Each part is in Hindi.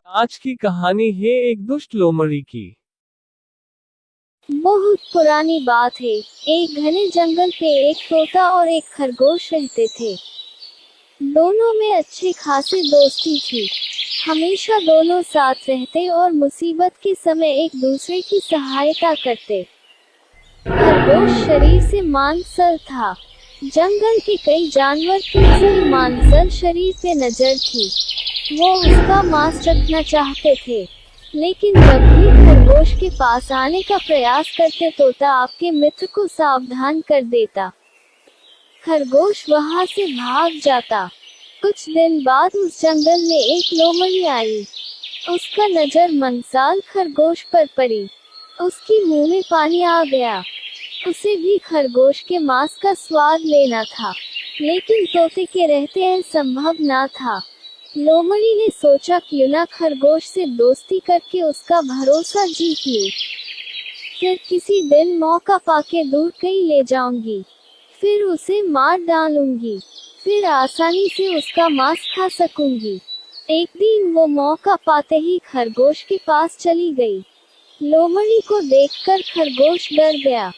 आज की कहानी है एक दुष्ट लोमड़ी की। बहुत पुरानी बात है। एक घने जंगल पे एक तोता और एक खरगोश रहते थे। दोनों में अच्छी खासी दोस्ती थी। हमेशा दोनों साथ रहते और मुसीबत के समय एक दूसरे की सहायता करते। खरगोश शरीर से मांसल था। जंगल के कई जानवर की उसके मांसल शरीर पे नजर थी। वो उसका मांस चखना चाहते थे, लेकिन जब भी खरगोश के पास आने का प्रयास करते तोता आपके मित्र को सावधान कर देता। खरगोश वहां से भाग जाता। कुछ दिन बाद उस जंगल में एक लोमड़ी आई। उसका नजर मंसाल खरगोश पर पड़ी। उसकी मुंह में पानी आ गया। उसे भी खरगोश के मांस का स्वाद लेना था, लेकिन तोते के रहते यह संभव ना था। लोमड़ी ने सोचा क्यों ना खरगोश से दोस्ती करके उसका भरोसा जीत लूं। फिर किसी दिन मौका पाके दूर कहीं ले जाऊंगी, फिर उसे मार डालूंगी, फिर आसानी से उसका मांस खा सकूंगी। एक दिन वो मौका पाते ही खरगोश के पास चली गई। लोमड़ी को देखकर खरगोश डर गया,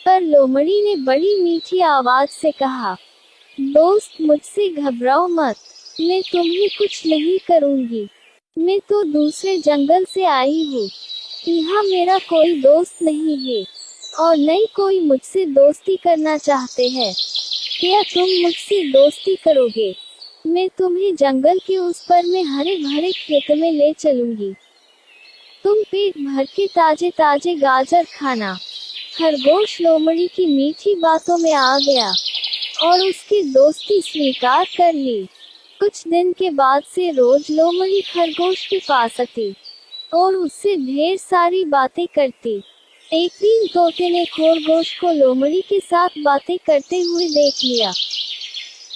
पर लोमड़ी ने बड़ी मीठी आवाज से कहा, दोस्त मुझसे घबराओ मत, मैं तुम्हें कुछ नहीं करूंगी। मैं तो दूसरे जंगल से आई हूँ। यहाँ मेरा कोई दोस्त नहीं है और न ही कोई मुझसे दोस्ती करना चाहते हैं। क्या तुम मुझसे दोस्ती करोगे? मैं तुम्हें जंगल के उस पर में हरे भरे खेत में ले चलूंगी। तुम पेट भर के ताजे ताजे गाजर खाना। खरगोश लोमड़ी की मीठी बातों में आ गया और उसकी दोस्ती स्वीकार कर ली। कुछ दिन के बाद से रोज लोमड़ी खरगोश के पास आती और उससे ढेर सारी बातें करती। एक दिन तोते ने खरगोश को लोमड़ी के साथ बातें करते हुए देख लिया।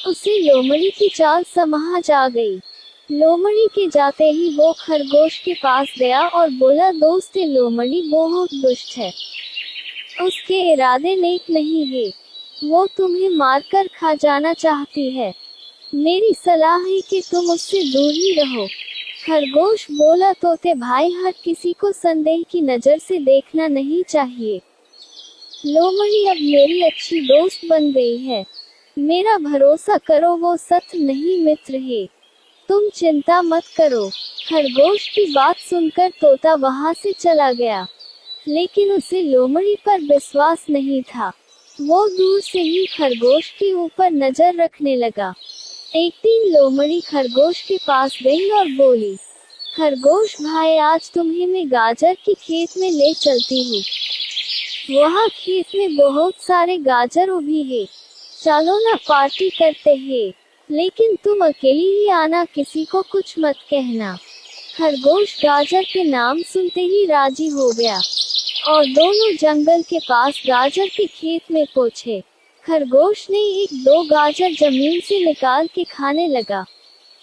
उसे लोमड़ी की चाल समझ आ गई। लोमड़ी के जाते ही वो खरगोश के पास गया और बोला, दोस्त लोमड़ी बहुत दुष्ट है। उसके इरादे नेक नहीं है। वो तुम्हें मारकर खा जाना चाहती है। मेरी सलाह है कि तुम उससे दूर ही रहो। खरगोश बोला, तोते भाई, हर किसी को संदेह की नजर से देखना नहीं चाहिए। लोमड़ी अब मेरी अच्छी दोस्त बन गई है। मेरा भरोसा करो, वो सत्य नहीं मित्र है। तुम चिंता मत करो। खरगोश की बात सुनकर तोता वहां से चला गया, लेकिन उसे लोमड़ी पर विश्वास नहीं था। वो दूर से ही खरगोश के ऊपर नजर रखने लगा। एक दिन लोमड़ी खरगोश के पास गई और बोली, खरगोश भाई, आज तुम्हें मैं गाजर के खेत में ले चलती हूँ। वहाँ खेत में बहुत सारे गाजर उगी है। चलो ना पार्टी करते हैं, लेकिन तुम अकेली ही आना, किसी को कुछ मत कहना। खरगोश गाजर के नाम सुनते ही राजी हो गया और दोनों जंगल के पास गाजर के खेत में पहुंचे। खरगोश ने एक दो गाजर जमीन से निकाल के खाने लगा।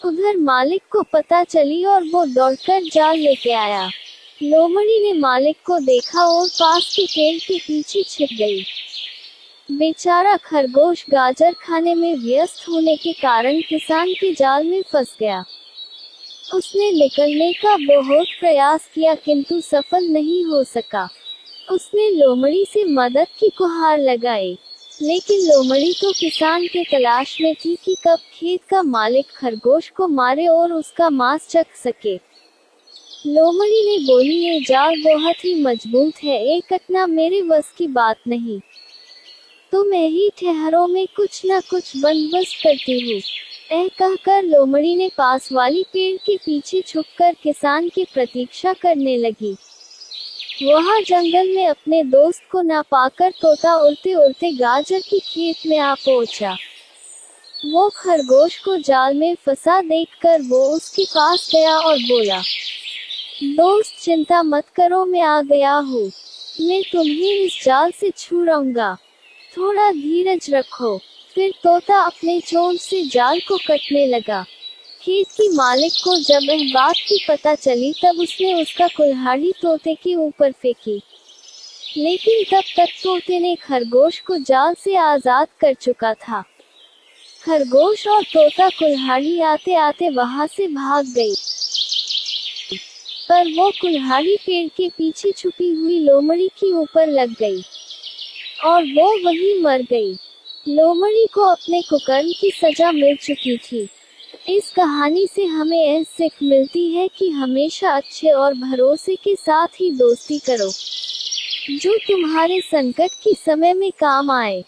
उधर मालिक को पता चली और वो दौड़कर जाल लेके आया। लोमड़ी ने मालिक को देखा और पास के पेड़ के पीछे छिप गई। बेचारा खरगोश गाजर खाने में व्यस्त होने के कारण किसान के जाल में फंस गया। उसने निकलने का बहुत प्रयास किया, किंतु सफल नहीं हो सका। उसने लोमड़ी से मदद की गुहार लगाई, लेकिन लोमड़ी तो किसान के तलाश में थी कि कब खेत का मालिक खरगोश को मारे और उसका मांस चख सके। लोमड़ी ने बोली, ये जाल बहुत ही मजबूत है, ये कटना मेरे बस की बात नहीं। तुम यही ठहरों में कुछ न कुछ बंदोबस्त करती हूँ। कहकर लोमड़ी ने पास वाली पेड़ के पीछे छुपकर किसान की प्रतीक्षा करने लगी। वहाँ जंगल में अपने दोस्त को ना पाकर तोता उड़ते उड़ते गाजर की खेत में आ पहुंचा। वो खरगोश को जाल में फंसा देखकर वो उसके पास गया और बोला, दोस्त चिंता मत करो, मैं आ गया हूँ। मैं तुम्हें इस जाल से छुड़ाऊंगा, थोड़ा धीरज रखो। फिर तोता अपने चोंच से जाल को काटने लगा। खेत की मालिक को जब यह बात की पता चली, तब उसने उसका कुल्हाड़ी तोते के ऊपर फेंकी, लेकिन तब तक तोते ने खरगोश को जाल से आजाद कर चुका था। खरगोश और तोता कुल्हाड़ी आते आते वहां से भाग गई। पर वो कुल्हाड़ी पेड़ के पीछे छुपी हुई लोमड़ी के ऊपर लग गई और वो वहीं मर गई। लोमड़ी को अपने कुकर्म की सजा मिल चुकी थी। इस कहानी से हमें यह सीख मिलती है कि हमेशा अच्छे और भरोसे के साथ ही दोस्ती करो, जो तुम्हारे संकट के समय में काम आए।